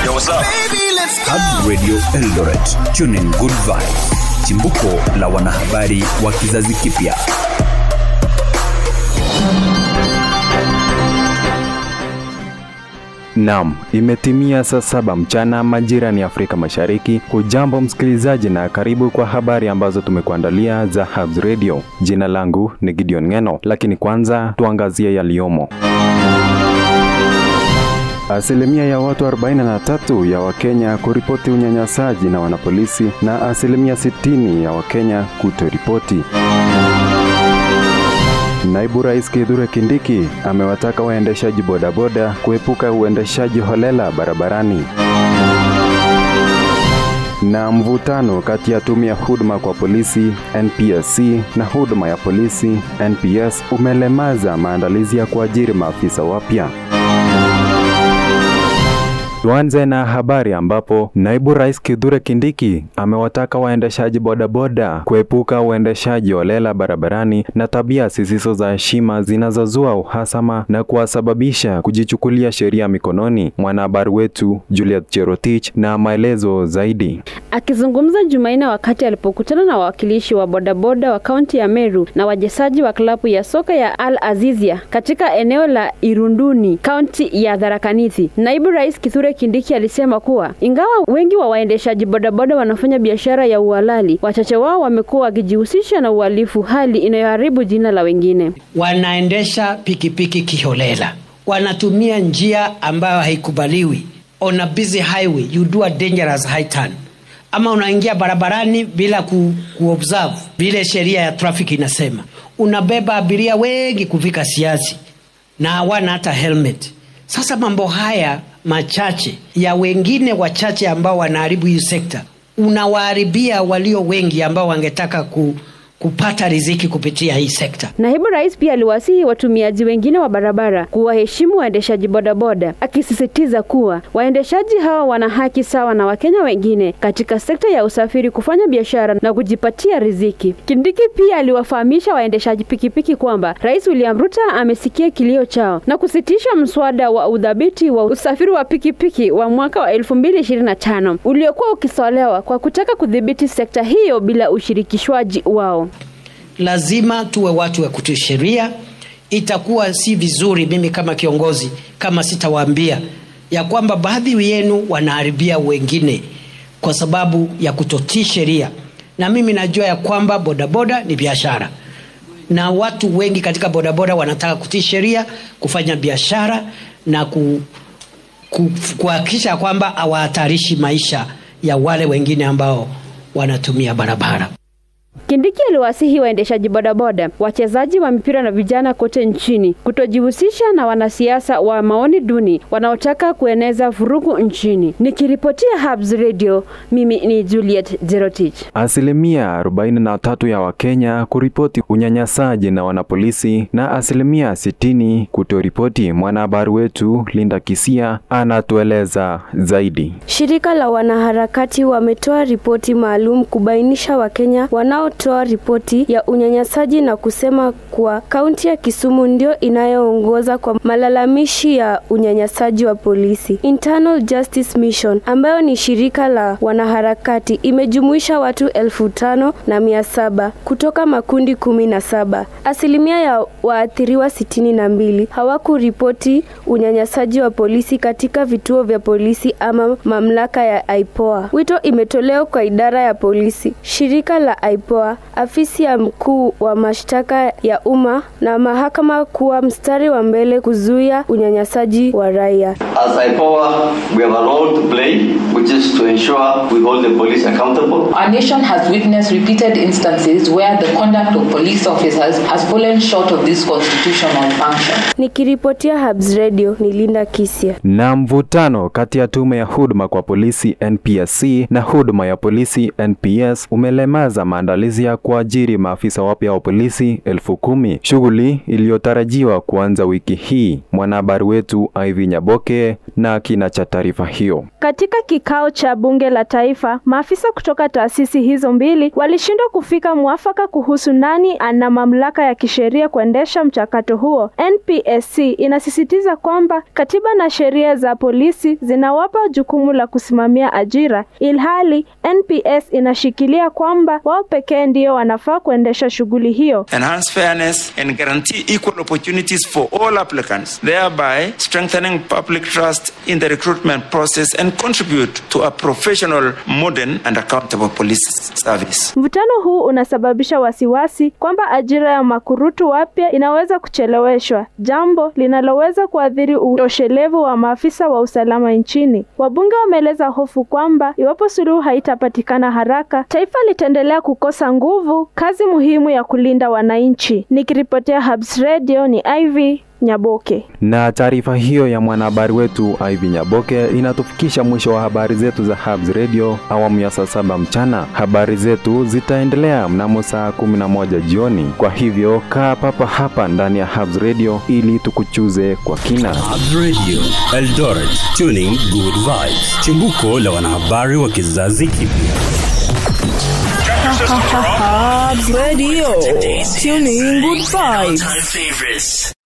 Yo, what's up? Hub Radio Eldoret, tuning good vibes. Chimbuko la wanahabari wa kizazi kipya. Naam, imetimia saa 7 mchana majira ni Afrika Mashariki. Hujambo msikilizaji na karibu kwa habari ambazo tumekuandalia za Hubs Radio. Jina langu ni Gideon Ngeno, lakini kwanza tuangazie yaliyomo. Asilimia ya watu 43 ya Wakenya kuripoti unyanyasaji na wanapolisi na asilimia 60 ya Wakenya kutoripoti. Naibu Rais Kithure Kindiki amewataka waendeshaji bodaboda kuepuka uendeshaji holela barabarani. Na mvutano kati ya tume ya huduma kwa polisi NPSC na huduma ya polisi NPS umelemaza maandalizi ya kuajiri maafisa wapya. Tuanze na habari ambapo Naibu Rais Kithure Kindiki amewataka waendeshaji bodaboda kuepuka uendeshaji holela barabarani na tabia zisizo za heshima zinazozua uhasama na kuwasababisha kujichukulia sheria mikononi. Mwanahabari wetu Juliet Cherotich na maelezo zaidi. Akizungumza Jumanne wakati alipokutana na wawakilishi wa bodaboda wa kaunti ya Meru na wachezaji wa klabu ya soka ya Al Azizia katika eneo la Irunduni, kaunti ya Tharaka Nithi, Naibu Rais Kithure Kindiki alisema kuwa ingawa wengi wa waendeshaji bodaboda wanafanya biashara ya uhalali, wachache wao wamekuwa wakijihusisha na uhalifu, hali inayoharibu jina la wengine. Wanaendesha pikipiki kiholela, wanatumia njia ambayo haikubaliwi. On a busy highway you do a dangerous high turn, ama unaingia barabarani bila kuobserve vile sheria ya traffic inasema. Unabeba abiria wengi kufika Siasi na hawana hata helmet. Sasa mambo haya machache ya wengine wachache ambao wanaharibu hii sekta, unawaharibia walio wengi ambao wangetaka kupata riziki kupitia hii sekta. Naibu Rais pia aliwasihi watumiaji wengine wa barabara kuwaheshimu waendeshaji bodaboda, akisisitiza kuwa waendeshaji hawa wana haki sawa na Wakenya wengine katika sekta ya usafiri kufanya biashara na kujipatia riziki. Kindiki pia aliwafahamisha waendeshaji pikipiki kwamba Rais William Ruto amesikia kilio chao na kusitisha mswada wa udhabiti wa usafiri wa pikipiki wa mwaka wa 2025 uliokuwa ukisolewa kwa kutaka kudhibiti sekta hiyo bila ushirikishwaji wao. Lazima tuwe watu wa kutii sheria. Itakuwa si vizuri mimi kama kiongozi kama sitawaambia ya kwamba baadhi yenu wanaharibia wengine kwa sababu ya kutotii sheria. Na mimi najua ya kwamba bodaboda ni biashara, na watu wengi katika bodaboda wanataka kutii sheria, kufanya biashara na kuhakikisha kwamba hawahatarishi maisha ya wale wengine ambao wanatumia barabara. Kindiki aliwasihi waendeshaji bodaboda, wachezaji wa mpira na vijana kote nchini kutojihusisha na wanasiasa wa maoni duni wanaotaka kueneza vurugu nchini. Nikiripotia Hubs Radio, mimi ni Juliet Cherotich. Asilimia 43 ya Wakenya kuripoti unyanyasaji na wanapolisi na asilimia 60 kutoripoti. Mwanahabari wetu Linda Kisia anatueleza zaidi. Shirika la wanaharakati wametoa ripoti maalum kubainisha Wakenya wanaotoa ripoti ya unyanyasaji na kusema kuwa kaunti ya Kisumu ndio inayoongoza kwa malalamishi ya unyanyasaji wa polisi. Internal Justice Mission, ambayo ni shirika la wanaharakati, imejumuisha watu 5,700 kutoka makundi 17. Asilimia ya waathiriwa 62 hawakuripoti unyanyasaji wa polisi katika vituo vya polisi ama mamlaka ya IPOA. Wito imetolewa kwa idara ya polisi, shirika la IPOA, afisi ya mkuu wa mashtaka ya umma na mahakama kuwa mstari wa mbele kuzuia unyanyasaji wa raia. As IPOA, we have a role to play, which is to ensure we hold the police accountable. Our nation has witnessed repeated instances where the conduct of police officers has fallen short of this constitutional function. Nikiripotia Hubs Radio ni Linda Kisia. Na mvutano kati ya tume ya huduma kwa polisi NPSC na huduma ya polisi NPS umelemaza maandalizi kumalizia kuajiri maafisa wapya wa polisi 10,000, shughuli iliyotarajiwa kuanza wiki hii. Mwanahabari wetu Ivy Nyaboke na kina cha taarifa hiyo. Katika kikao cha bunge la taifa, maafisa kutoka taasisi hizo mbili walishindwa kufika mwafaka kuhusu nani ana mamlaka ya kisheria kuendesha mchakato huo. NPSC inasisitiza kwamba katiba na sheria za polisi zinawapa jukumu la kusimamia ajira, ilhali NPS inashikilia kwamba wao pekee ndio wanafaa kuendesha shughuli hiyo. Enhance fairness and guarantee equal opportunities for all applicants, thereby strengthening public trust in the recruitment process and contribute to a professional, modern and accountable police service. Mvutano huu unasababisha wasiwasi kwamba ajira ya makurutu wapya inaweza kucheleweshwa, jambo linaloweza kuathiri utoshelevu wa maafisa wa usalama nchini. Wabunge wameeleza hofu kwamba iwapo suluhu haitapatikana haraka, taifa litaendelea kukosa nguvu, kazi muhimu ya kulinda wananchi. Nikiripotea Hubs Radio ni Ivy Nyaboke. Na taarifa hiyo ya mwanahabari wetu Ivy Nyaboke inatufikisha mwisho wa habari zetu za Hubs Radio awamu ya saa 7 mchana. Habari zetu zitaendelea mnamo saa 11 jioni. Kwa hivyo kaa papa hapa ndani ya Hubs Radio ili tukuchuze kwa kina. Hubs Radio Eldoret, tuning good vibes. Chimbuko la wanahabari wa kizazi kipya. Hubs Radio, tuning good vibes.